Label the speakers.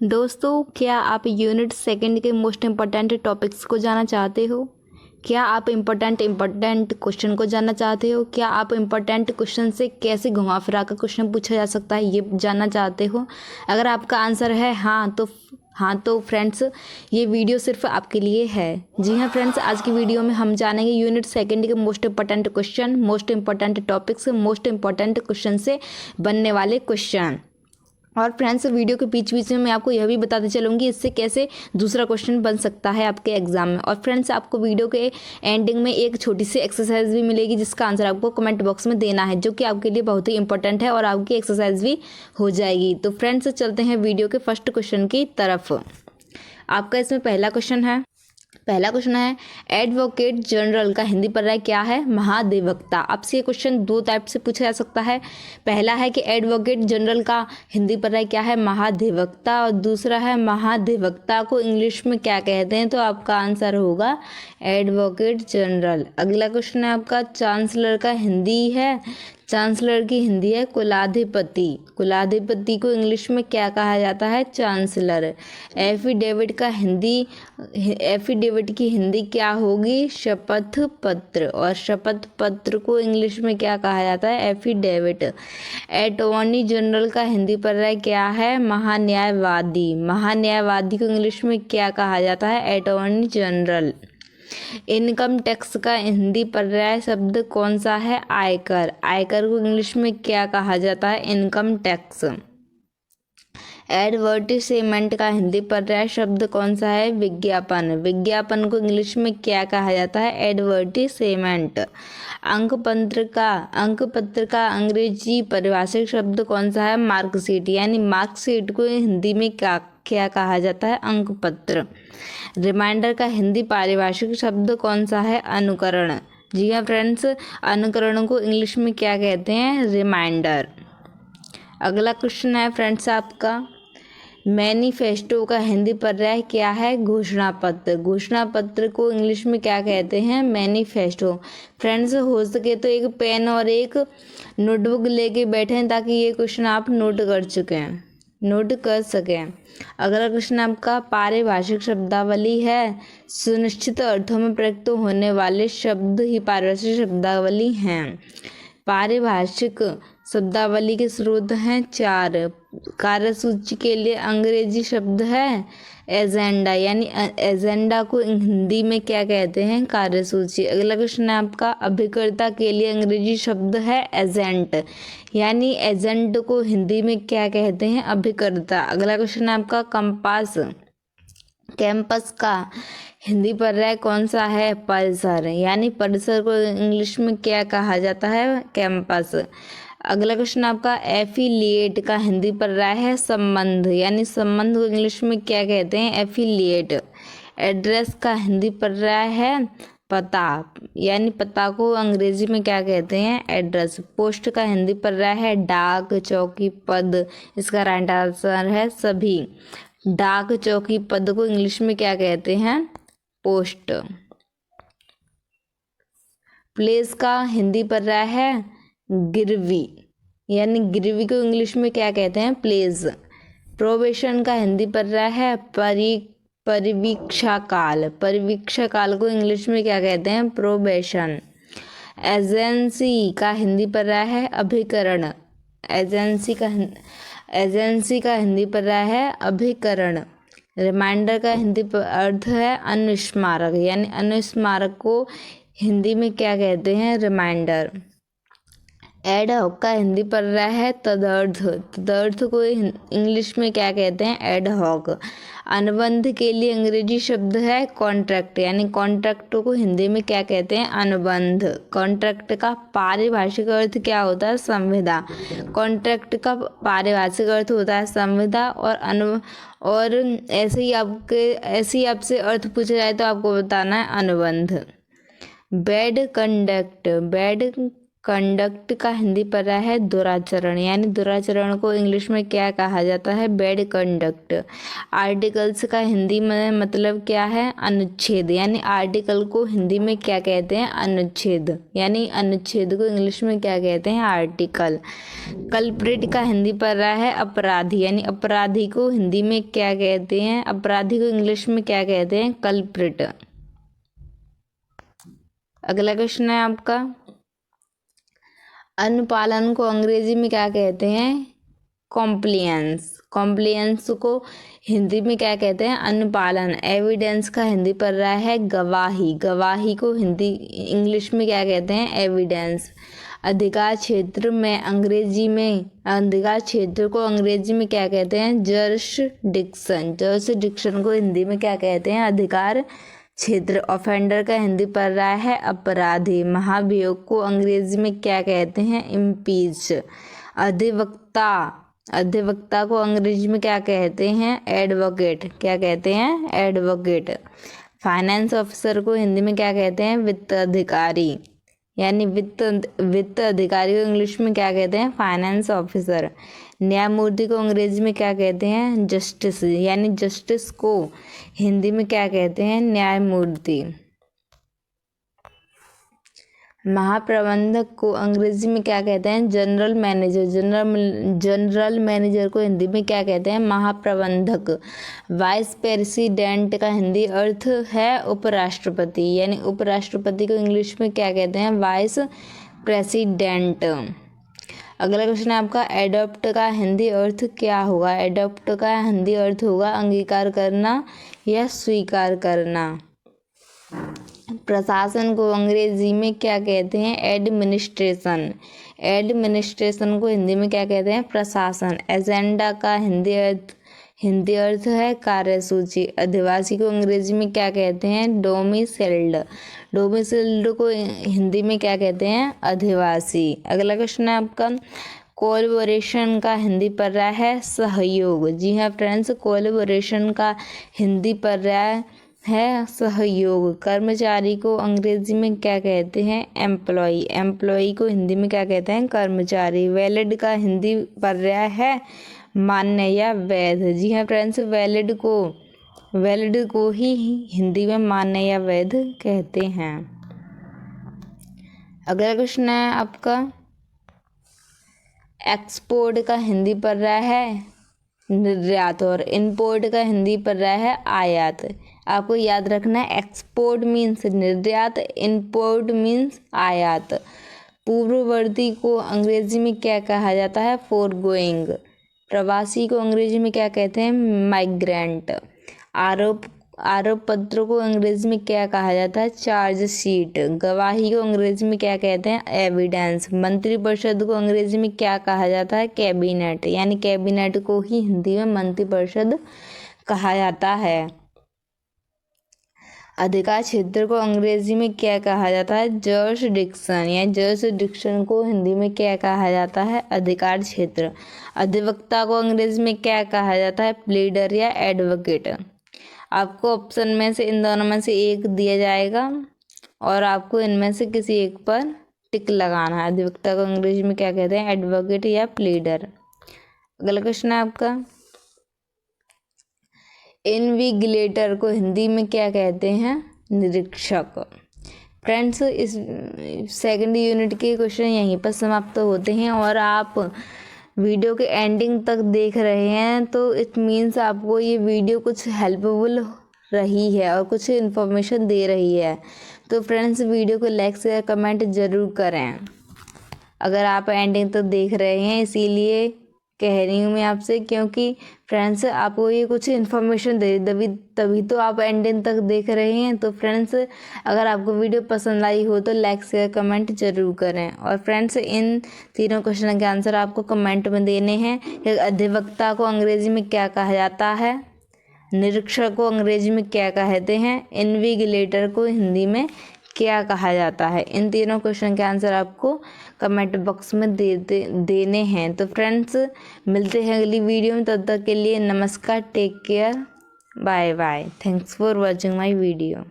Speaker 1: दोस्तों, क्या आप यूनिट सेकंड के मोस्ट इम्पॉर्टेंट टॉपिक्स को जानना चाहते हो? क्या आप इम्पोर्टेंट क्वेश्चन को जानना चाहते हो? क्या आप इम्पोर्टेंट क्वेश्चन से कैसे घुमा फिरा कर क्वेश्चन पूछा जा सकता है ये जानना चाहते हो? अगर आपका आंसर है हाँ तो फ्रेंड्स, ये वीडियो सिर्फ आपके लिए है। जी हाँ फ्रेंड्स, आज की वीडियो में हम जानेंगे यूनिट सेकंड के most important question, most important topics, most important question से बनने वाले क्वेश्चन। और फ्रेंड्स, वीडियो के बीच बीच में मैं आपको यह भी बताते चलूँगी इससे कैसे दूसरा क्वेश्चन बन सकता है आपके एग्जाम में। और फ्रेंड्स, आपको वीडियो के एंडिंग में एक छोटी सी एक्सरसाइज भी मिलेगी जिसका आंसर आपको कमेंट बॉक्स में देना है, जो कि आपके लिए बहुत ही इंपॉर्टेंट है और आपकी एक्सरसाइज भी हो जाएगी। तो फ्रेंड्स, चलते हैं वीडियो के फर्स्ट क्वेश्चन की तरफ। आपका इसमें पहला क्वेश्चन है एडवोकेट जनरल का हिंदी पर्याय क्या है? महाधिवक्ता। आपसे ये क्वेश्चन दो टाइप से पूछा जा सकता है। पहला है कि एडवोकेट जनरल का हिंदी पर्याय क्या है? महाधिवक्ता। और दूसरा है महाधिवक्ता को इंग्लिश में क्या कहते हैं? तो आपका आंसर होगा एडवोकेट जनरल। अगला क्वेश्चन है आपका चांसलर की हिंदी है कुलाधिपति। कुलाधिपति को इंग्लिश में क्या कहा जाता है? चांसलर। एफिडेविट की हिंदी क्या होगी? शपथ पत्र। और शपथ पत्र को इंग्लिश में क्या कहा जाता है? एफिडेविट। अटॉर्नी जनरल का हिंदी पर्याय क्या है? महान्यायवादी। महान्यायवादी को इंग्लिश में क्या कहा जाता है? Attorney general. इनकम टैक्स का हिंदी पर्याय शब्द कौन सा है? आयकर। आयकर को इंग्लिश में क्या कहा जाता है? Income tax. एडवर्टिजमेंट का हिंदी पर्याय शब्द कौन सा है? विज्ञापन। विज्ञापन को इंग्लिश में क्या कहा जाता है? एडवर्टिजमेंट। अंक पत्र का अंग्रेजी परिभाषिक शब्द कौन सा है? मार्कशीट। यानी मार्कशीट को हिंदी में क्या कहा जाता है? अंक पत्र। रिमाइंडर का हिंदी पारिभाषिक शब्द कौन सा है? अनुकरण। जी हाँ फ्रेंड्स, अनुकरण को इंग्लिश में क्या कहते हैं? रिमाइंडर। अगला क्वेश्चन है फ्रेंड्स आपका मैनिफेस्टो का हिंदी पर्याय क्या है? घोषणा पत्र। घोषणा पत्र को इंग्लिश में क्या कहते हैं? मैनिफेस्टो। फ्रेंड्स, हो सके तो एक पेन और एक नोटबुक लेके बैठें ताकि ये क्वेश्चन आप नोट कर सकें। अगला क्वेश्चन आपका पारिभाषिक शब्दावली है। सुनिश्चित अर्थों में प्रयुक्त होने वाले शब्द ही पारिभाषिक शब्दावली हैं। पारिभाषिक शब्दावली के स्रोत हैं 4। कार्यसूची के लिए अंग्रेजी शब्द है एजेंडा। यानी एजेंडा को हिंदी में क्या कहते हैं? कार्यसूची। अगला क्वेश्चन है आपका अभिकर्ता के लिए अंग्रेजी शब्द है एजेंट। यानी एजेंट को हिंदी में क्या कहते हैं? अभिकर्ता। अगला क्वेश्चन है आपका कैंपस का हिंदी पर्याय कौन सा है? परिसर। यानी परिसर को इंग्लिश में क्या कहा जाता है? कैंपस। अगला क्वेश्चन आपका एफिलिएट का हिंदी पर्याय है संबंध। यानी संबंध को इंग्लिश में क्या कहते हैं? एफिलिएट। एड्रेस का हिंदी पर्याय है पता। यानी पता को अंग्रेजी में क्या कहते हैं? एड्रेस। पोस्ट का हिंदी पर्याय है डाक, चौकी, पद। इसका राइट आंसर है सभी। डाक, चौकी, पद को इंग्लिश में क्या कहते हैं? पोस्ट। प्लेस का हिंदी पर्याय है गिरवी। यानी गिरवी को इंग्लिश में क्या कहते हैं? प्लेस। प्रोबेशन का हिंदी पर्याय है परिवीक्षा काल। परिवीक्षा काल को इंग्लिश में क्या कहते हैं? प्रोबेशन। एजेंसी का हिंदी पर्याय है अभिकरण। एजेंसी का हिंदी पर्याय है अभिकरण। रिमाइंडर का हिंदी अर्थ है अनुस्मारक। यानी अनुस्मारक को हिंदी में क्या कहते हैं? रिमाइंडर। एडहॉक का हिंदी पर्याय है तदर्थ। तदर्थ को इंग्लिश में क्या कहते हैं? एडहॉक। अनुबंध के लिए अंग्रेजी शब्द है कॉन्ट्रैक्ट। यानी कॉन्ट्रैक्ट को हिंदी में क्या कहते हैं? अनुबंध। कॉन्ट्रैक्ट का पारिभाषिक अर्थ क्या होता है? संविदा। कॉन्ट्रैक्ट का पारिभाषिक अर्थ होता है संविदा। और ऐसे ही आपसे अर्थ पूछा जाए तो आपको बताना है अनुबंध। बैड कंडक्ट का हिंदी पर रहा है दुराचरण, यानी दुराचरण को इंग्लिश में क्या कहा जाता है? Bad conduct. आर्टिकल्स का हिंदी में मतलब क्या है? अनुच्छेद, यानी आर्टिकल को हिंदी में क्या कहते हैं? अनुच्छेद, यानी अनुच्छेद को इंग्लिश में क्या कहते हैं? आर्टिकल। कल्प्रिट का हिंदी पर रहा है अपराधी, यानी अपराधी को हिंदी में क्या कहते हैं? अपराधी को इंग्लिश में क्या कहते हैं? कल्प्रिट। अगला क्वेश्चन है आपका, अनुपालन को अंग्रेजी में क्या कहते हैं? कॉम्प्लियंस। कॉम्प्लियंस को हिंदी में क्या कहते हैं? अनुपालन। एविडेंस का हिंदी पर रहा है गवाही, गवाही को हिंदी इंग्लिश में क्या कहते हैं? एविडेंस। अधिकार क्षेत्र में अंग्रेजी में, अधिकार क्षेत्र को अंग्रेजी में क्या कहते हैं? जर्सडिक्शन। जर्सडिक्शन को हिंदी में क्या कहते हैं? अधिकार क्षेत्र। ऑफेंडर का हिंदी पर रहा है अपराधी। महाभियोग को अंग्रेजी में क्या कहते हैं? इम्पीच। अधिवक्ता, अधिवक्ता को अंग्रेजी में क्या कहते हैं? एडवोकेट। क्या कहते हैं? एडवोकेट। फाइनेंस ऑफिसर को हिंदी में क्या कहते हैं? वित्त अधिकारी, यानी वित्त अधिकारी को इंग्लिश में क्या कहते हैं? Finance officer. न्यायमूर्ति को अंग्रेजी में क्या कहते हैं? जस्टिस, यानी जस्टिस को हिंदी में क्या कहते हैं? न्यायमूर्ति। महाप्रबंधक को अंग्रेजी में क्या कहते हैं? General manager. जनरल मैनेजर को हिंदी में क्या कहते हैं? महाप्रबंधक। वाइस प्रेसिडेंट का हिंदी अर्थ है उपराष्ट्रपति, यानी उपराष्ट्रपति को इंग्लिश में क्या कहते हैं? Vice president. अगला क्वेश्चन है आपका, एडॉप्ट का हिंदी अर्थ क्या होगा? एडॉप्ट का हिंदी अर्थ होगा अंगीकार करना या स्वीकार करना। प्रशासन को अंग्रेजी में क्या कहते हैं? एडमिनिस्ट्रेशन। एडमिनिस्ट्रेशन को हिंदी में क्या कहते हैं? प्रशासन। एजेंडा का हिंदी अर्थ है कार्यसूची। अधिवासी को अंग्रेजी में क्या कहते हैं? डोमिसाइल्ड। डोमिसाइल्ड को हिंदी में क्या कहते हैं? अधिवासी। अगला क्वेश्चन है आपका, कोलैबोरेशन का हिंदी पर रहा है सहयोग। जी हाँ फ्रेंड्स, कोलैबोरेशन का हिंदी पर रहा है सहयोग। कर्मचारी को अंग्रेजी में क्या कहते हैं? एम्प्लॉय। एम्प्लॉय को हिंदी में क्या कहते हैं? कर्मचारी। वैलिड का हिंदी पर रहा है मान्य या वैध। जी हाँ फ्रेंड्स, वैलिड को ही हिंदी में मान्य या वैध कहते हैं। अगला क्वेश्चन है आपका, एक्सपोर्ट का हिंदी पर रहा है निर्यात और इंपोर्ट का हिंदी पर रहा है आयात। आपको याद रखना है, एक्सपोर्ट मीन्स निर्यात, इंपोर्ट मीन्स आयात। पूर्ववर्ती को अंग्रेजी में क्या कहा जाता है? फोरगोइंग। प्रवासी को अंग्रेजी में क्या कहते हैं? माइग्रेंट। आरोप पत्र को अंग्रेजी में क्या कहा जाता है? चार्जशीट। गवाही को अंग्रेजी में क्या कहते हैं? एविडेंस। मंत्रिपरिषद को अंग्रेजी में क्या कहा जाता है? कैबिनेट, यानी कैबिनेट को ही हिंदी में मंत्रिपरिषद कहा जाता है। अधिकार क्षेत्र को अंग्रेजी में क्या कहा जाता है? जर्सडिक्शन, या जर्सडिक्शन को हिंदी में क्या कहा जाता है? अधिकार क्षेत्र। अधिवक्ता को अंग्रेजी में क्या कहा जाता है? प्लीडर या एडवोकेट। आपको ऑप्शन में से इन दोनों में से एक दिया जाएगा और आपको इनमें से किसी एक पर टिक लगाना है। अधिवक्ता को अंग्रेजी में क्या कहते हैं? एडवोकेट या प्लीडर। अगला क्वेश्चन है आपका, इन्विगिलेटर को हिंदी में क्या कहते हैं? निरीक्षक। फ्रेंड्स, इस सेकंड यूनिट के क्वेश्चन यहीं पर समाप्त होते हैं और आप वीडियो के एंडिंग तक देख रहे हैं तो इट मीन्स आपको ये वीडियो कुछ हेल्पफुल रही है और कुछ इन्फॉर्मेशन दे रही है। तो फ्रेंड्स, वीडियो को लाइक शेयर कमेंट ज़रूर करें अगर आप एंडिंग तक देख रहे हैं, इसीलिए कह रही हूँ मैं आपसे, क्योंकि फ्रेंड्स आपको ये कुछ इन्फॉर्मेशन दे तभी तो आप एंडिंग तक देख रहे हैं। तो फ्रेंड्स, अगर आपको वीडियो पसंद आई हो तो लाइक शेयर कमेंट जरूर करें। और फ्रेंड्स, इन तीनों क्वेश्चन के आंसर आपको कमेंट में देने हैं। अधिवक्ता को अंग्रेजी में क्या कहा जाता है? निरीक्षक को अंग्रेजी में क्या कहते हैं? इन्विगिलेटर को हिंदी में क्या कहा जाता है? इन तीनों क्वेश्चन के आंसर आपको कमेंट बॉक्स में देने हैं। तो फ्रेंड्स, मिलते हैं अगली वीडियो में, तब तक के लिए नमस्कार, take care, bye bye. Thanks for watching my video.